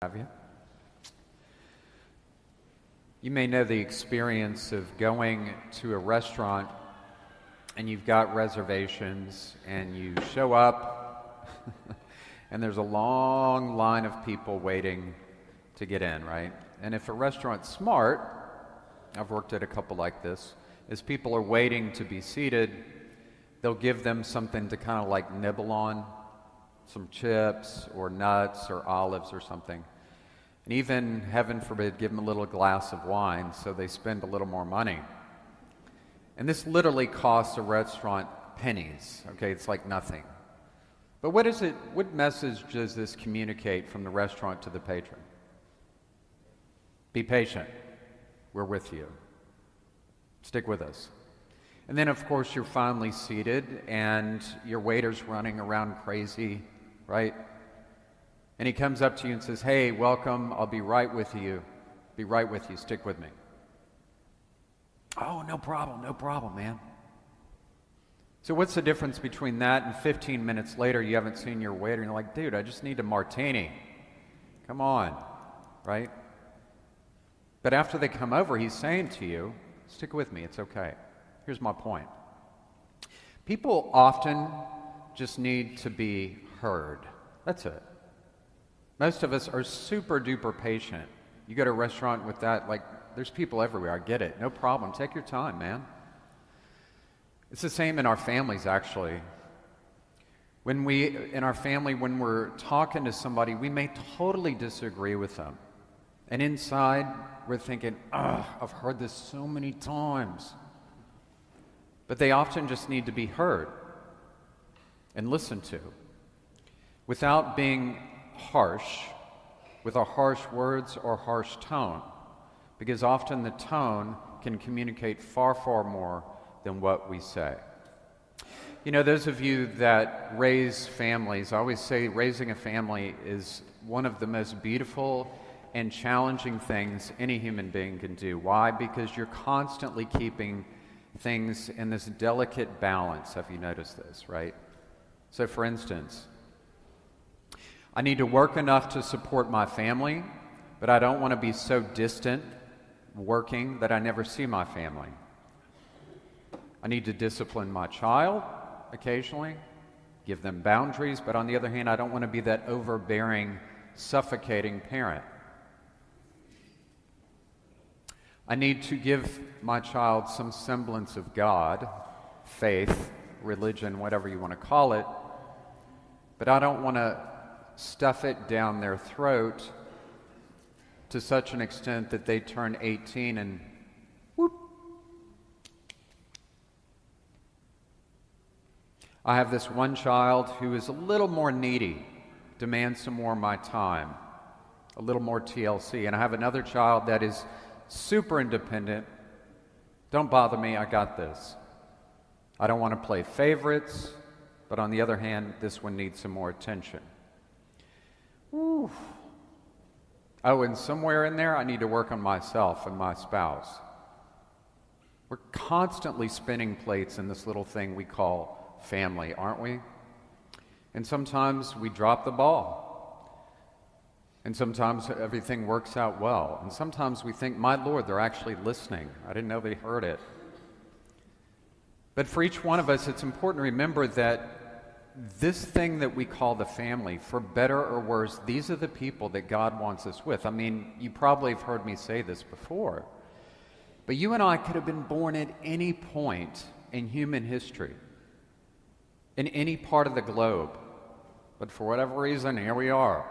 Have you? You may know the experience of going to a restaurant and you've got reservations and you show up and there's a long line of people waiting to get in, right? And if a restaurant's smart, I've worked at a couple like this, as people are waiting to be seated, they'll give them something to kind of like nibble on, some chips or nuts or olives or something. And even, heaven forbid, give them a little glass of wine so they spend a little more money. And this literally costs a restaurant pennies, okay? It's like nothing. But what message does this communicate from the restaurant to the patron? Be patient. We're with you. Stick with us. And then, of course, you're finally seated and your waiter's running around crazy, right? And he comes up to you and says, "Hey, welcome. I'll be right with you. Be right with you. Stick with me." "Oh, no problem, man." So what's the difference between that and 15 minutes later you haven't seen your waiter and you're like, "Dude, I just need a martini. Come on," right? But after they come over, he's saying to you, "Stick with me. It's okay." Here's my point. People often just need to be heard. That's it. Most of us are super duper patient. You go to a restaurant with that, like, there's people everywhere. I get it. No problem. Take your time, man. It's the same in our families, actually. When we're talking to somebody, we may totally disagree with them. And inside, we're thinking, I've heard this so many times. But they often just need to be heard and listened to without being harsh, with our harsh words or harsh tone, because often the tone can communicate far, far more than what we say. You know, those of you that raise families, I always say raising a family is one of the most beautiful and challenging things any human being can do. Why? Because you're constantly keeping things in this delicate balance. Have you noticed this, right? So for instance, I need to work enough to support my family, but I don't want to be so distant working that I never see my family. I need to discipline my child occasionally, give them boundaries, but on the other hand, I don't want to be that overbearing, suffocating parent. I need to give my child some semblance of God, faith, religion, whatever you want to call it, but I don't want to stuff it down their throat to such an extent that they turn 18 and whoop. I have this one child who is a little more needy, demands some more of my time, a little more TLC, and I have another child that is super independent. Don't bother me, I got this. I don't want to play favorites, but on the other hand, this one needs some more attention. Whew. Oh, and somewhere in there, I need to work on myself and my spouse. We're constantly spinning plates in this little thing we call family, aren't we? And sometimes we drop the ball. And sometimes everything works out well. And sometimes we think, my Lord, they're actually listening. I didn't know they heard it. But for each one of us, it's important to remember that this thing that we call the family, for better or worse, these are the people that God wants us with. I mean, you probably have heard me say this before, but you and I could have been born at any point in human history, in any part of the globe, but for whatever reason, here we are.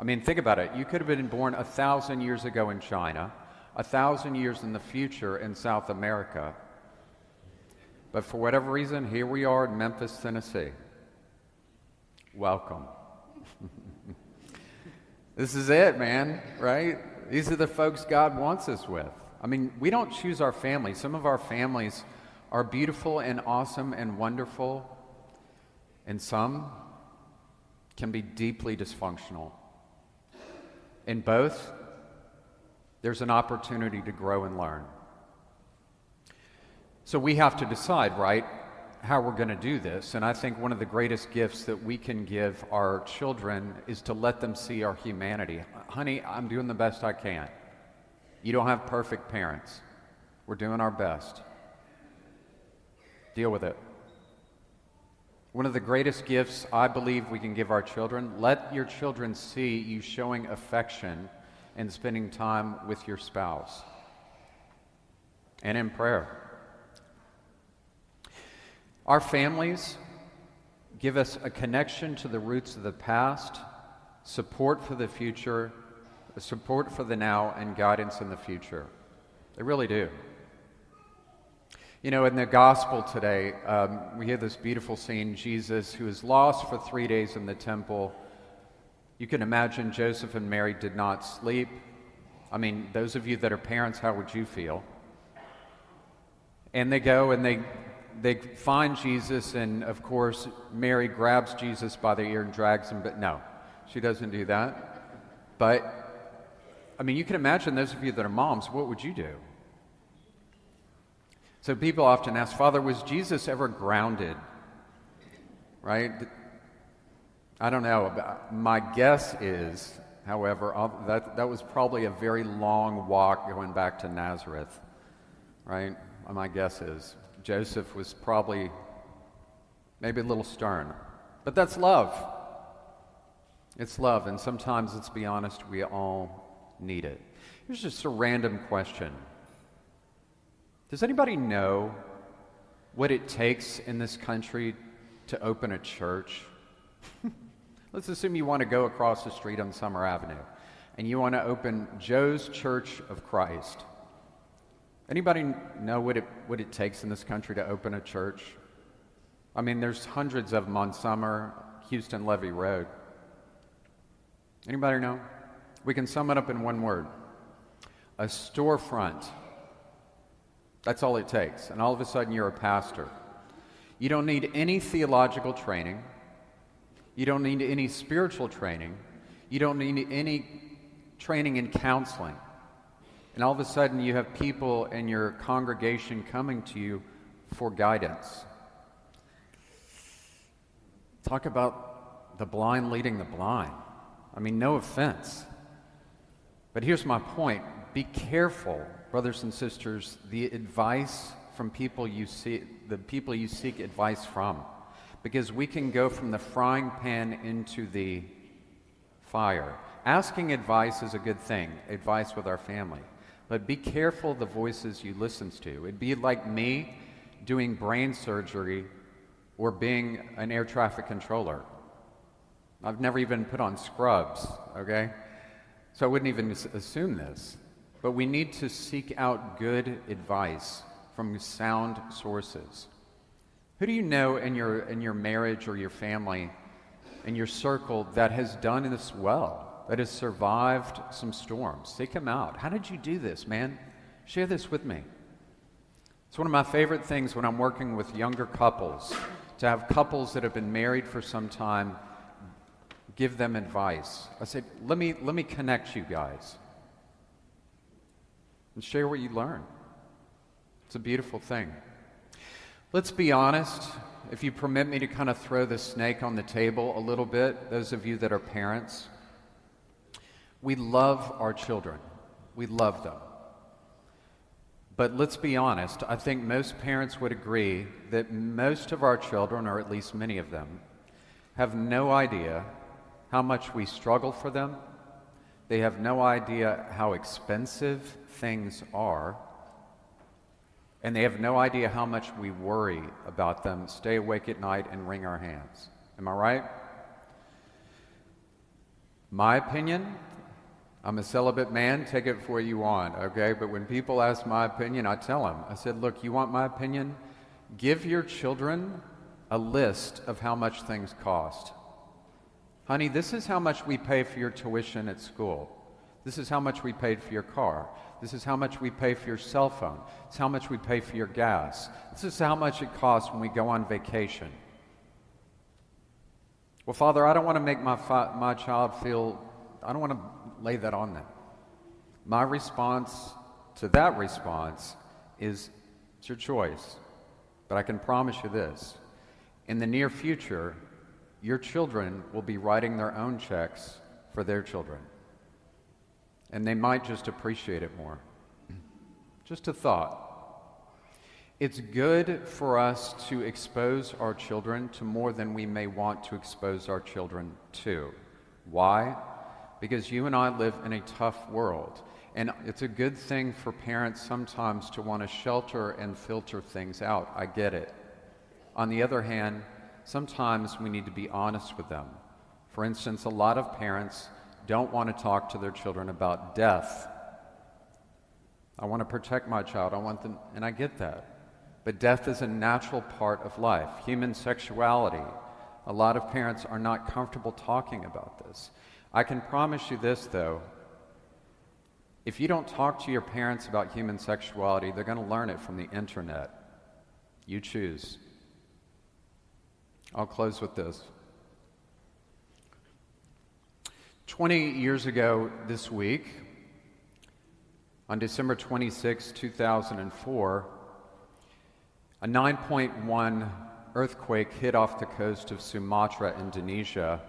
I mean, think about it. You could have been born 1,000 years ago in China, 1,000 years in the future in South America, but for whatever reason, here we are in Memphis, Tennessee. Welcome. This is it, man, right? These are the folks God wants us with. I mean, we don't choose our families. Some of our families are beautiful and awesome and wonderful, and some can be deeply dysfunctional. In both, there's an opportunity to grow and learn. So we have to decide, right? how we're going to do this. And I think one of the greatest gifts that we can give our children is to let them see our humanity. Honey, I'm doing the best I can. You don't have perfect parents. We're doing our best. Deal with it. One of the greatest gifts I believe we can give our children, let your children see you showing affection and spending time with your spouse. And in prayer. Our families give us a connection to the roots of the past, support for the future, support for the now, and guidance in the future. They really do. You know, in the gospel today, we hear this beautiful scene, Jesus, who is lost for 3 days in the temple. You can imagine Joseph and Mary did not sleep. I mean, those of you that are parents, how would you feel? And they go and they find Jesus, and of course, Mary grabs Jesus by the ear and drags him, but no, she doesn't do that. But, I mean, you can imagine those of you that are moms, what would you do? So people often ask, Father, was Jesus ever grounded? Right? I don't know. My guess is, however, that was probably a very long walk going back to Nazareth. Right? My guess is Joseph was probably maybe a little stern. But that's love. It's love, and sometimes, let's be honest, we all need it. Here's just a random question. Does anybody know what it takes in this country to open a church? Let's assume you want to go across the street on Summer Avenue and you want to open Joe's Church of Christ. Anybody know what it takes in this country to open a church? I mean, there's hundreds of them on Summer, Houston Levee Road. Anybody know? We can sum it up in one word. A storefront. That's all it takes. And all of a sudden you're a pastor. You don't need any theological training. You don't need any spiritual training. You don't need any training in counseling. And all of a sudden you have people in your congregation coming to you for guidance. Talk about the blind leading the blind. I mean, no offense. But here's my point. Be careful, brothers and sisters, the advice from people you see, the people you seek advice from. Because we can go from the frying pan into the fire. Asking advice is a good thing, advice with our family. But be careful the voices you listen to. It'd be like me doing brain surgery or being an air traffic controller. I've never even put on scrubs, okay? So I wouldn't even assume this. But we need to seek out good advice from sound sources. Who do you know in your marriage or your family, in your circle, that has done this well, that has survived some storms? Seek them out. How did you do this, man? Share this with me. It's one of my favorite things when I'm working with younger couples, to have couples that have been married for some time, give them advice. I say, let me connect you guys. And share what you learn. It's a beautiful thing. Let's be honest. If you permit me to kind of throw the snake on the table a little bit, those of you that are parents, we love our children. We love them. But let's be honest. I think most parents would agree that most of our children, or at least many of them, have no idea how much we struggle for them. They have no idea how expensive things are, and they have no idea how much we worry about them, stay awake at night, and wring our hands. Am I right? My opinion, I'm a celibate man, take it for what you want, okay? But when people ask my opinion, I tell them, I said, look, you want my opinion? Give your children a list of how much things cost. Honey, this is how much we pay for your tuition at school. This is how much we paid for your car. This is how much we pay for your cell phone. It's how much we pay for your gas. This is how much it costs when we go on vacation. Well, Father, I don't want to make my child feel, I don't want to lay that on them. My response to that response is, it's your choice. But I can promise you this. In the near future, your children will be writing their own checks for their children. And they might just appreciate it more. Just a thought. It's good for us to expose our children to more than we may want to expose our children to. Why? Because you and I live in a tough world. And it's a good thing for parents sometimes to want to shelter and filter things out. I get it. On the other hand, sometimes we need to be honest with them. For instance, a lot of parents don't want to talk to their children about death. I want to protect my child. I want them, and I get that. But death is a natural part of life. Human sexuality. A lot of parents are not comfortable talking about this. I can promise you this, though. If you don't talk to your parents about human sexuality, they're going to learn it from the internet. You choose. I'll close with this. 20 years ago this week, on December 26, 2004, a 9.1 earthquake hit off the coast of Sumatra, Indonesia,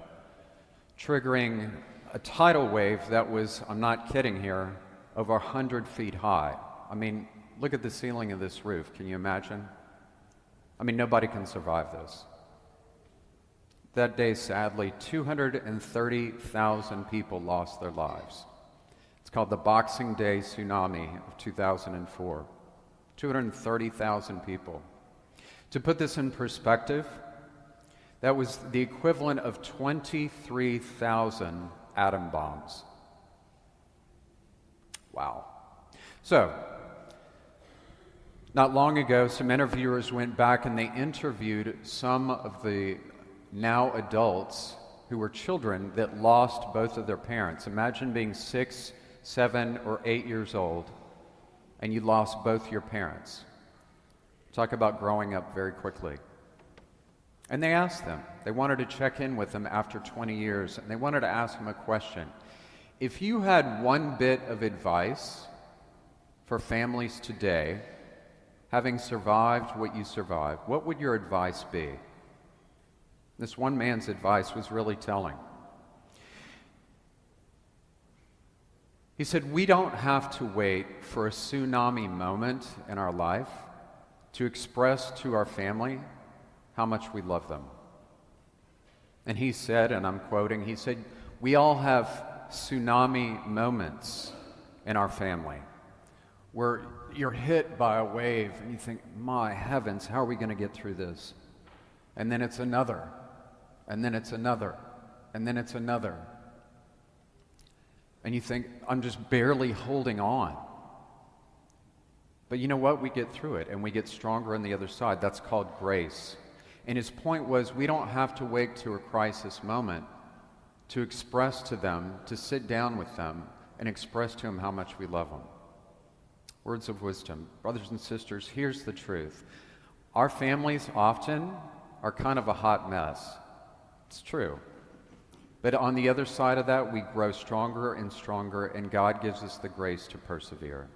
triggering a tidal wave that was, I'm not kidding here, over 100 feet high. I mean, look at the ceiling of this roof. Can you imagine? I mean, nobody can survive this. That day, sadly, 230,000 people lost their lives. It's called the Boxing Day Tsunami of 2004. 230,000 people. To put this in perspective, that was the equivalent of 23,000 atom bombs. Wow. So, not long ago, some interviewers went back and they interviewed some of the now adults who were children that lost both of their parents. Imagine being 6, 7, or 8 years old and you lost both your parents. Talk about growing up very quickly. And they asked them, they wanted to check in with them after 20 years, and they wanted to ask them a question. If you had one bit of advice for families today, having survived what you survived, what would your advice be? This one man's advice was really telling. He said, we don't have to wait for a tsunami moment in our life to express to our family how much we love them. And he said, and I'm quoting, he said, we all have tsunami moments in our family where you're hit by a wave and you think, my heavens, how are we going to get through this? And then it's another, and then it's another, and then it's another. And you think, I'm just barely holding on. But you know what? We get through it, and we get stronger on the other side. That's called grace. And his point was, we don't have to wait to a crisis moment to express to them, to sit down with them, and express to them how much we love them. Words of wisdom. Brothers and sisters, here's the truth. Our families often are kind of a hot mess. It's true. But on the other side of that, we grow stronger and stronger, and God gives us the grace to persevere.